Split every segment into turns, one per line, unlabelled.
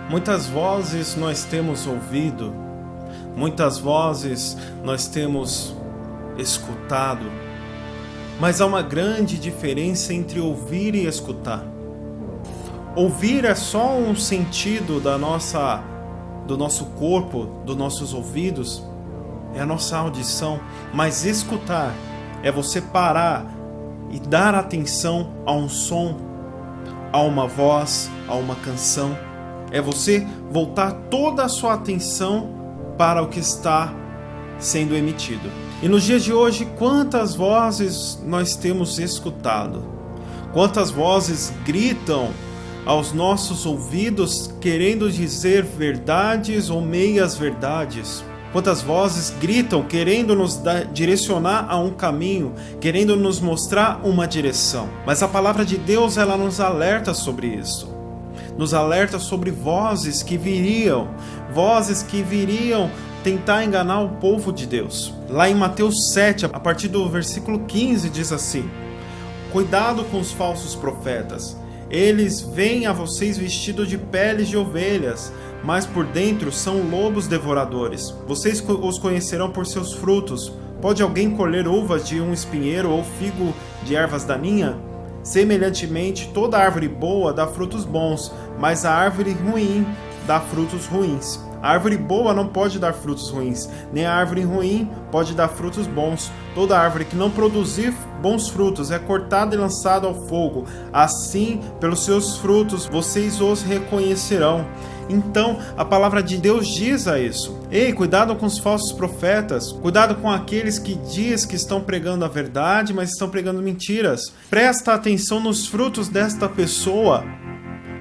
Muitas vozes nós temos ouvido, muitas vozes nós temos escutado, mas há uma grande diferença entre ouvir e escutar. Ouvir é só um sentido do nosso corpo, dos nossos ouvidos, é a nossa audição, mas escutar é você parar e dar atenção a um som, a uma voz, a uma canção. É você voltar toda a sua atenção para o que está sendo emitido. E nos dias de hoje, quantas vozes nós temos escutado? Quantas vozes gritam aos nossos ouvidos querendo dizer verdades ou meias verdades? Quantas vozes gritam querendo nos direcionar a um caminho, querendo nos mostrar uma direção? Mas a palavra de Deus, ela nos alerta sobre isso. Nos alerta sobre vozes que viriam tentar enganar o povo de Deus. Lá em Mateus 7, a partir do versículo 15, diz assim: cuidado com os falsos profetas. Eles vêm a vocês vestidos de peles de ovelhas, mas por dentro são lobos devoradores. Vocês os conhecerão por seus frutos. Pode alguém colher uvas de um espinheiro ou figo de ervas daninha? Semelhantemente, toda árvore boa dá frutos bons, mas a árvore ruim dá frutos ruins. A árvore boa não pode dar frutos ruins, nem a árvore ruim pode dar frutos bons. Toda árvore que não produzir bons frutos é cortada e lançada ao fogo. Assim, pelos seus frutos, vocês os reconhecerão. Então, a palavra de Deus diz a isso. Ei, cuidado com os falsos profetas. Cuidado com aqueles que diz que estão pregando a verdade, mas estão pregando mentiras. Presta atenção nos frutos desta pessoa,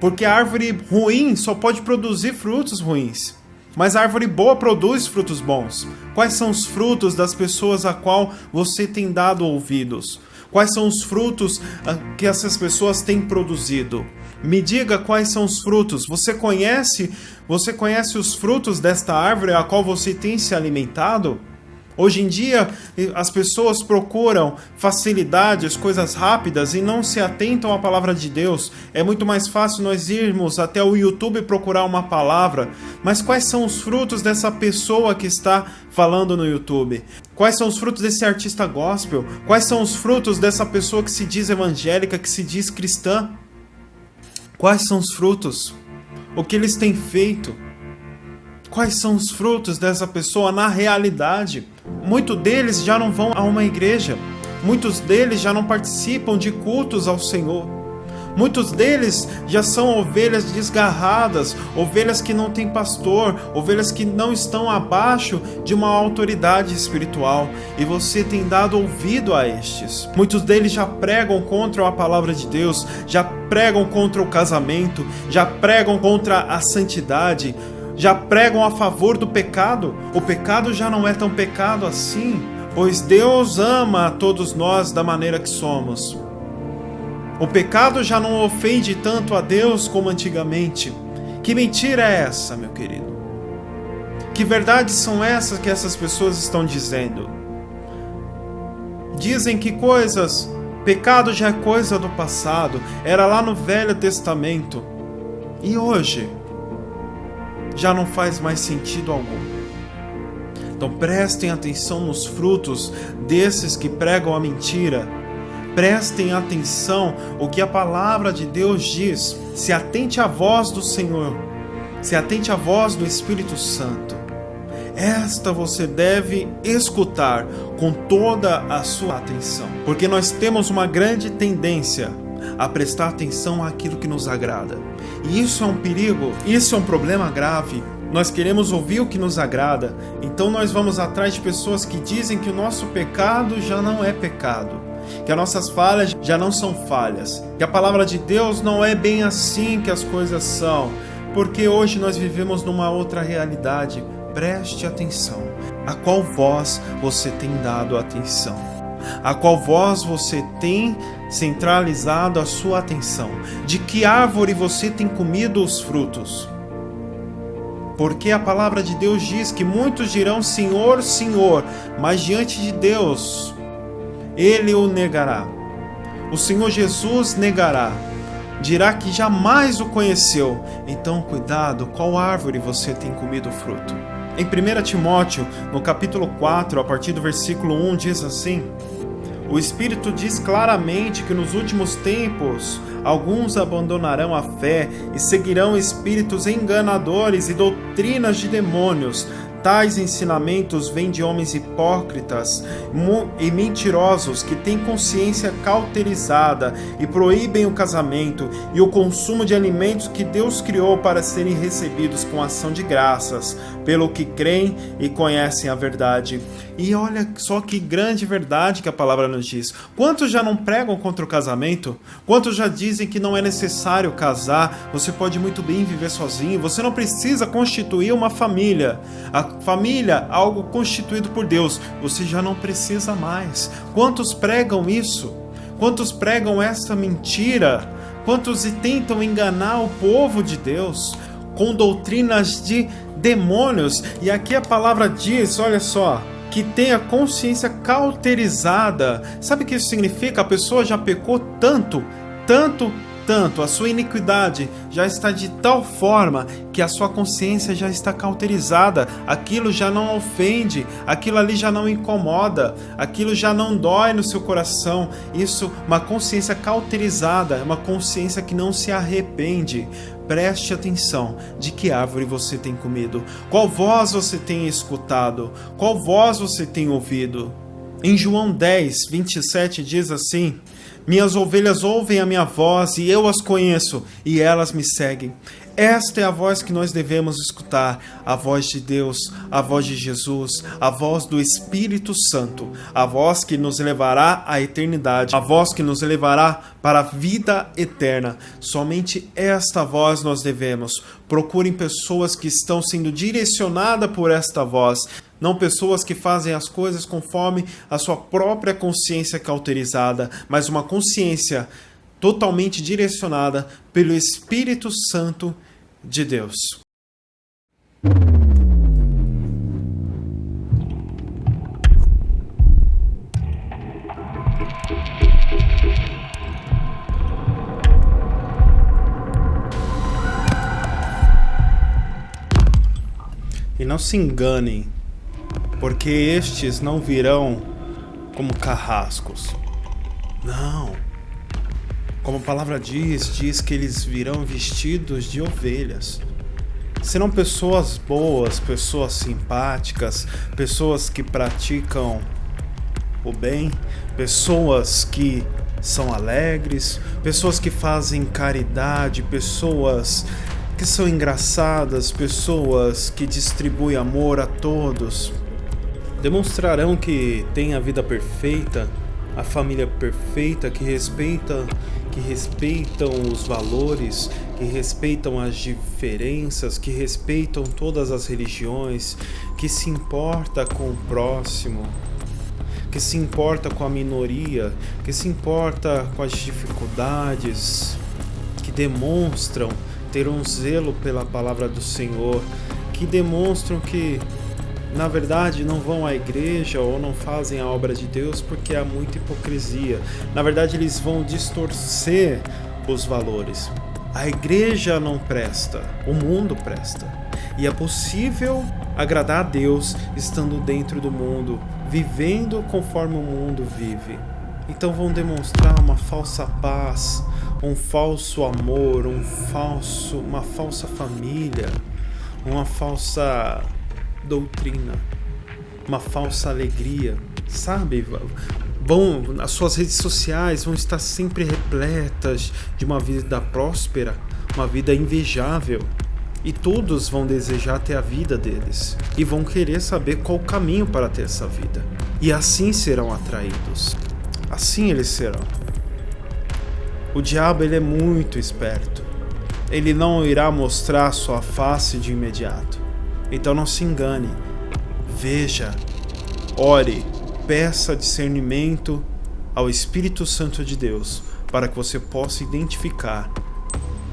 porque a árvore ruim só pode produzir frutos ruins, mas a árvore boa produz frutos bons. Quais são os frutos das pessoas a qual você tem dado ouvidos? Quais são os frutos que essas pessoas têm produzido? Me diga quais são os frutos. Você conhece os frutos desta árvore a qual você tem se alimentado? Hoje em dia, as pessoas procuram facilidades, coisas rápidas e não se atentam à palavra de Deus. É muito mais fácil nós irmos até o YouTube procurar uma palavra. Mas quais são os frutos dessa pessoa que está falando no YouTube? Quais são os frutos desse artista gospel? Quais são os frutos dessa pessoa que se diz evangélica, que se diz cristã? Quais são os frutos? O que eles têm feito? Quais são os frutos dessa pessoa na realidade? Muitos deles já não vão a uma igreja. Muitos deles já não participam de cultos ao Senhor. Muitos deles já são ovelhas desgarradas, ovelhas que não têm pastor, ovelhas que não estão abaixo de uma autoridade espiritual. E você tem dado ouvido a estes. Muitos deles já pregam contra a palavra de Deus, já pregam contra o casamento, já pregam contra a santidade, já pregam a favor do pecado. O pecado já não é tão pecado assim, pois Deus ama a todos nós da maneira que somos. O pecado já não ofende tanto a Deus como antigamente. Que mentira é essa, meu querido? Que verdades são essas que essas pessoas estão dizendo? Dizem que pecado já é coisa do passado, era lá no Velho Testamento. E hoje já não faz mais sentido algum. Então prestem atenção nos frutos desses que pregam a mentira. Prestem atenção o que a palavra de Deus diz. Se atente à voz do Senhor. Se atente à voz do Espírito Santo. Esta você deve escutar com toda a sua atenção. Porque nós temos uma grande tendência a prestar atenção àquilo que nos agrada. E isso é um perigo, isso é um problema grave. Nós queremos ouvir o que nos agrada, então nós vamos atrás de pessoas que dizem que o nosso pecado já não é pecado, que as nossas falhas já não são falhas, que a palavra de Deus não é bem assim que as coisas são, porque hoje nós vivemos numa outra realidade. Preste atenção. A qual voz você tem dado atenção? A qual voz você tem centralizado a sua atenção? De que árvore você tem comido os frutos? Porque a palavra de Deus diz que muitos dirão Senhor, Senhor, mas diante de Deus, Ele o negará. O Senhor Jesus negará. dirá que jamais o conheceu. Então, cuidado, qual árvore você tem comido o fruto? Em 1 Timóteo, no capítulo 4, a partir do versículo 1, diz assim: o Espírito diz claramente que nos últimos tempos alguns abandonarão a fé e seguirão espíritos enganadores e doutrinas de demônios. Tais ensinamentos vêm de homens hipócritas e mentirosos que têm consciência cauterizada e proíbem o casamento e o consumo de alimentos que Deus criou para serem recebidos com ação de graças, pelo que creem e conhecem a verdade. E olha só que grande verdade que a palavra nos diz. Quantos já não pregam contra o casamento? Quantos já dizem que não é necessário casar? Você pode muito bem viver sozinho. Você não precisa constituir uma família. A família, algo constituído por Deus. Você já não precisa mais. Quantos pregam isso? Quantos pregam essa mentira? Quantos tentam enganar o povo de Deus com doutrinas de demônios? E aqui a palavra diz, olha só, que tem a consciência cauterizada. Sabe o que isso significa? A pessoa já pecou tanto, a sua iniquidade já está de tal forma que a sua consciência já está cauterizada. Aquilo já não ofende, aquilo ali já não incomoda, aquilo já não dói no seu coração. Isso, uma consciência cauterizada, é uma consciência que não se arrepende. Preste atenção de que árvore você tem comido, qual voz você tem escutado, qual voz você tem ouvido. Em João 10, 27 diz assim: minhas ovelhas ouvem a minha voz e eu as conheço e elas me seguem. Esta é a voz que nós devemos escutar, a voz de Deus, a voz de Jesus, a voz do Espírito Santo, a voz que nos levará à eternidade, a voz que nos levará para a vida eterna. Somente esta voz nós devemos. Procurem pessoas que estão sendo direcionadas por esta voz, não pessoas que fazem as coisas conforme a sua própria consciência cauterizada, mas uma consciência totalmente direcionada pelo Espírito Santo de Deus. E não se enganem, porque estes não virão como carrascos. Não. Como a palavra diz que eles virão vestidos de ovelhas. Serão pessoas boas, pessoas simpáticas, pessoas que praticam o bem, pessoas que são alegres, pessoas que fazem caridade, pessoas que são engraçadas, pessoas que distribuem amor a todos. Demonstrarão que têm a vida perfeita, a família perfeita, que respeitam os valores, que respeitam as diferenças, que respeitam todas as religiões, que se importa com o próximo, que se importa com a minoria, que se importa com as dificuldades, que demonstram ter um zelo pela palavra do Senhor, que demonstram que na verdade não vão à igreja ou não fazem a obra de Deus porque há muita hipocrisia. Na verdade eles vão distorcer os valores. A igreja não presta, o mundo presta. E é possível agradar a Deus estando dentro do mundo, vivendo conforme o mundo vive. Então vão demonstrar uma falsa paz, um falso amor, uma falsa família, uma falsa doutrina, uma falsa alegria, sabe? As suas redes sociais vão estar sempre repletas de uma vida próspera, uma vida invejável, e todos vão desejar ter a vida deles e vão querer saber qual o caminho para ter essa vida, e assim serão atraídos, assim eles serão. O diabo, ele é muito esperto, ele não irá mostrar sua face de imediato. Então não se engane, veja, ore, peça discernimento ao Espírito Santo de Deus para que você possa identificar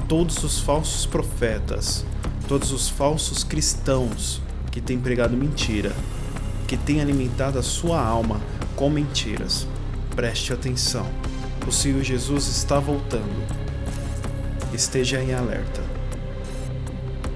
todos os falsos profetas, todos os falsos cristãos que têm pregado mentira, que têm alimentado a sua alma com mentiras. Preste atenção, o Senhor Jesus está voltando. esteja em alerta.